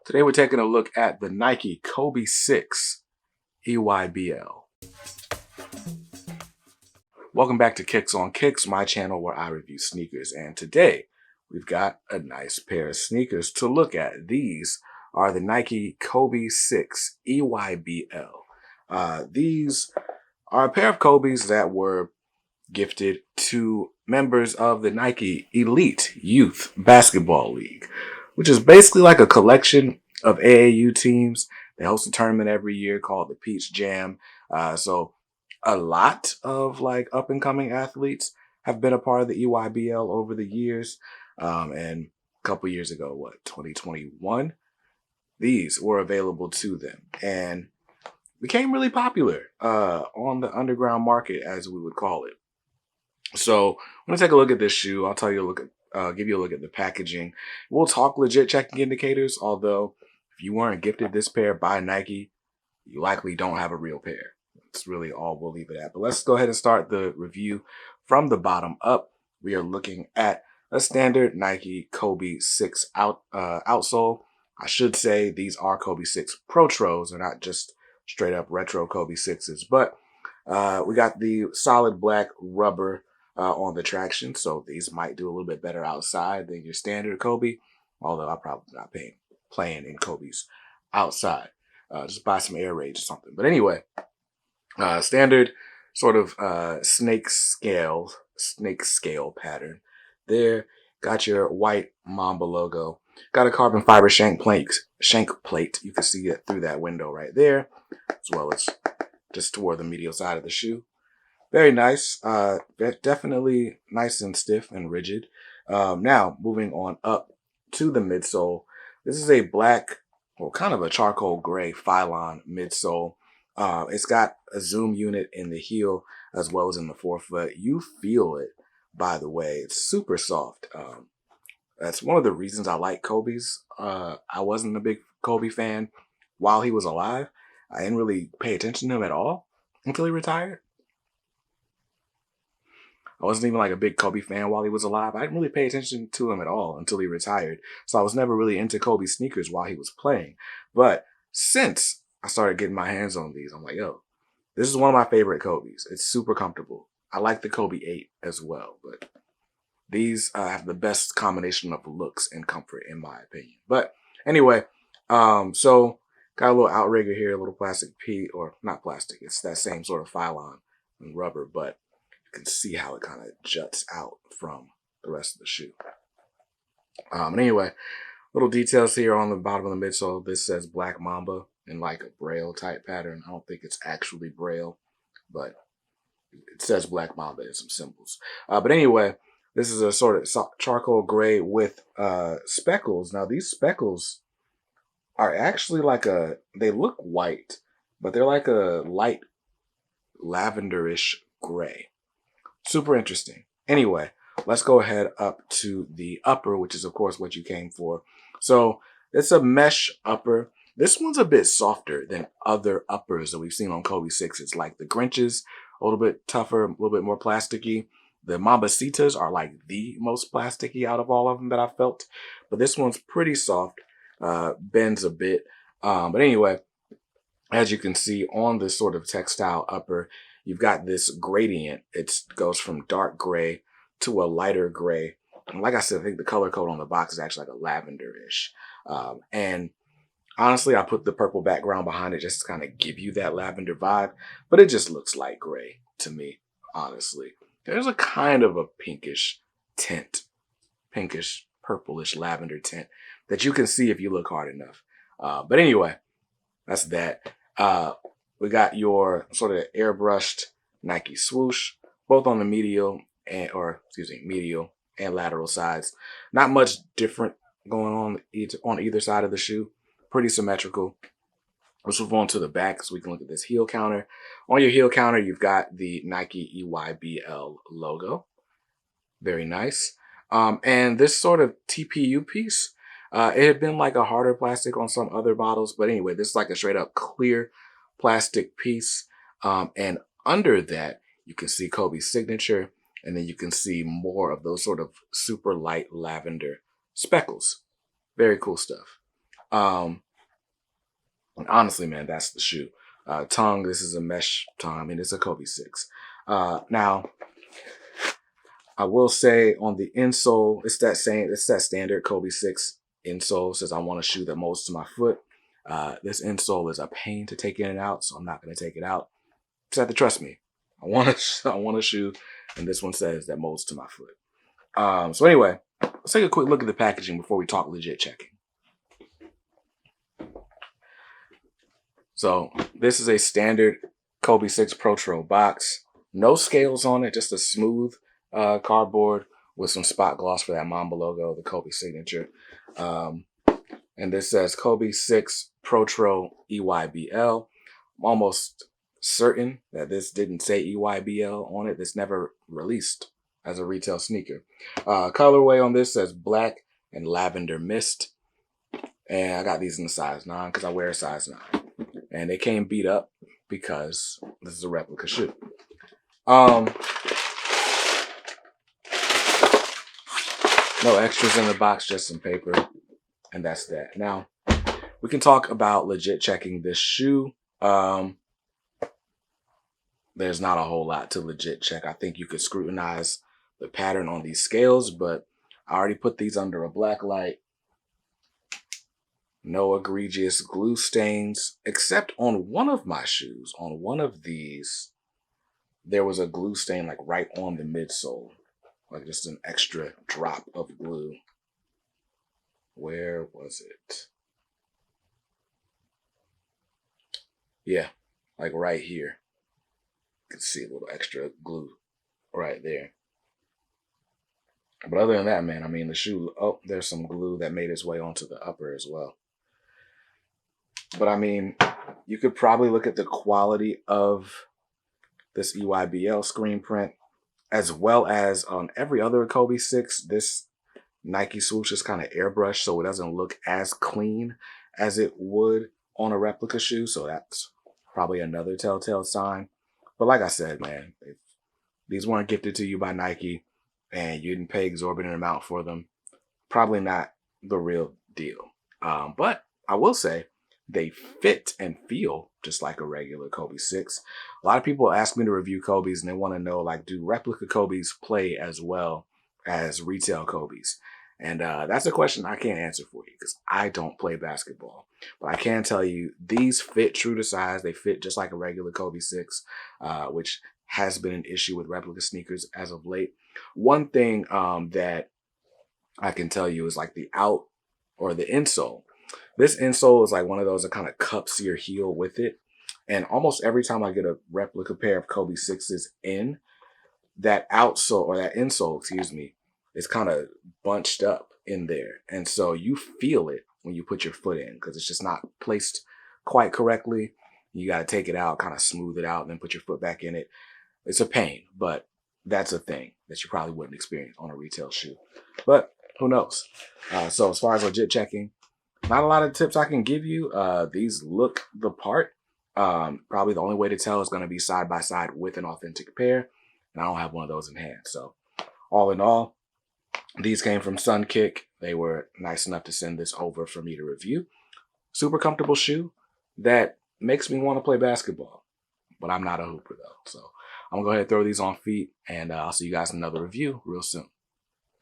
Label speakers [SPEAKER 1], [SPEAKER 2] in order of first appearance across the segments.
[SPEAKER 1] Today we're taking a look at the Nike Kobe 6 EYBL. Welcome back to Kicks on Kicks, my channel where I review sneakers. And today we've got a nice pair of sneakers to look at. These are the Nike Kobe 6 EYBL. These are a pair of Kobe's that were gifted to members of the Nike Elite Youth Basketball League, which is basically like a collection of AAU teams. They host a tournament every year called the Peach Jam. So a lot of like up and coming athletes have been a part of the EYBL over the years. And a couple years ago, 2021, these were available to them and became really popular on the underground market, as we would call it. So I'm gonna take a look at this shoe. I'll tell you give you a look at the packaging. We'll talk legit checking indicators, although if you weren't gifted this pair by Nike, you likely don't have a real pair. That's really all we'll leave it at. But let's go ahead and start the review from the bottom up. We are looking at a standard Nike Kobe 6 outsole. I should say these are Kobe 6 PROTROs. They're not just straight up retro Kobe 6s. But we got the solid black rubber on the traction, so these might do a little bit better outside than your standard Kobe, although I'm probably not playing in Kobe's outside. Just buy some air rage or something. But anyway, standard sort of snake scale pattern. There, got your white Mamba logo. Got a carbon fiber shank plate. You can see it through that window right there, as well as just toward the medial side of the shoe. Very nice. Definitely nice and stiff and rigid. Now, moving on up to the midsole. This is a black, or kind of a charcoal gray Phylon midsole. It's got a zoom unit in the heel as well as in the forefoot. You feel it, by the way. It's super soft. That's one of the reasons I like Kobe's. I wasn't a big Kobe fan while he was alive. I didn't really pay attention to him at all until he retired. I wasn't even like a big Kobe fan while he was alive. I didn't really pay attention to him at all until he retired. So I was never really into Kobe sneakers while he was playing. But since I started getting my hands on these, I'm like, yo, this is one of my favorite Kobe's. It's super comfortable. I like the Kobe 8 as well, but these have the best combination of looks and comfort in my opinion. But anyway, so got a little outrigger here, a little plastic or not plastic. It's that same sort of Phylon and rubber, but you can see how it kind of juts out from the rest of the shoe. And anyway, little details here on the bottom of the midsole. This says Black Mamba in like a Braille type pattern. I don't think it's actually Braille, but it says Black Mamba in some symbols. But anyway, this is a sort of charcoal gray with speckles. Now these speckles are actually they look white, but they're like a light lavenderish gray. Super interesting. Anyway, let's go ahead up to the upper, which is of course what you came for. So it's a mesh upper. This one's a bit softer than other uppers that we've seen on Kobe 6s, like the Grinches, a little bit tougher, a little bit more plasticky. The Mambacitas are like the most plasticky out of all of them that I felt. But this one's pretty soft, bends a bit. But anyway, as you can see on this sort of textile upper, you've got this gradient. It goes from dark gray to a lighter gray. And like I said, I think the color code on the box is actually like a lavender-ish. And honestly, I put the purple background behind it just to kind of give you that lavender vibe. But it just looks light gray to me, honestly. There's a kind of a pinkish tint, pinkish, purplish lavender tint that you can see if you look hard enough. But anyway, that's that. We got your sort of airbrushed Nike swoosh, both on the medial and lateral sides. Not much different going on either side of the shoe. Pretty symmetrical. Let's move on to the back so we can look at this heel counter. On your heel counter, you've got the Nike EYBL logo. Very nice. And this sort of TPU piece, it had been like a harder plastic on some other bottles. But anyway, this is like a straight up clear plastic piece. And under that, you can see Kobe's signature. And then you can see more of those sort of super light lavender speckles. Very cool stuff. And honestly, man, that's the shoe. Tongue, this is a mesh tongue. I mean, it's a Kobe 6. Now, I will say on the insole, it's that standard Kobe 6 insole. Says I want a shoe that molds to my foot. This insole is a pain to take in and out, so I'm not going to take it out. Just have to trust me. I want a shoe, and this one says that molds to my foot. So anyway, let's take a quick look at the packaging before we talk legit checking. So this is a standard Kobe 6 PROTRO box. No scales on it, just a smooth cardboard with some spot gloss for that Mamba logo, the Kobe signature. And this says Kobe 6 PROTRO EYBL. I'm almost certain that this didn't say EYBL on it. This never released as a retail sneaker. Colorway on this says black and lavender mist. And I got these in the size 9 because I wear a size 9. And they came beat up because this is a replica shoe. No extras in the box, just some paper. And that's that. Now, we can talk about legit checking this shoe. There's not a whole lot to legit check. I think you could scrutinize the pattern on these scales, but I already put these under a black light. No egregious glue stains, except on one of my shoes. On one of these, there was a glue stain like right on the midsole. Like just an extra drop of glue. Where was it? Yeah, like right here. You can see a little extra glue right there. But other than that, man, I mean, the shoe, oh, there's some glue that made its way onto the upper as well. But I mean, you could probably look at the quality of this EYBL screen print, as well as on every other Kobe 6, this Nike swoosh is kind of airbrushed, so it doesn't look as clean as it would on a replica shoe. So that's probably another telltale sign. But like I said, man, if these weren't gifted to you by Nike and you didn't pay exorbitant amount for them, probably not the real deal. But I will say they fit and feel just like a regular Kobe 6. A lot of people ask me to review Kobe's and they want to know, like, do replica Kobe's play as well as retail Kobe's? And that's a question I can't answer for you because I don't play basketball. But I can tell you these fit true to size. They fit just like a regular Kobe 6, which has been an issue with replica sneakers as of late. One thing that I can tell you is like the out or the insole. This insole is like one of those that kind of cups your heel with it. And almost every time I get a replica pair of Kobe 6s in, that outsole or that insole, excuse me, is kind of bunched up in there. And so you feel it when you put your foot in because it's just not placed quite correctly. You got to take it out, kind of smooth it out, and then put your foot back in it. It's a pain, but that's a thing that you probably wouldn't experience on a retail shoe. But who knows? So as far as legit checking, not a lot of tips I can give you. These look the part. Probably the only way to tell is going to be side by side with an authentic pair. And I don't have one of those in hand. So all in all, these came from Sunkick. They were nice enough to send this over for me to review. Super comfortable shoe that makes me want to play basketball. But I'm not a hooper though. So I'm going to go ahead and throw these on feet. And I'll see you guys in another review real soon.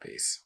[SPEAKER 1] Peace.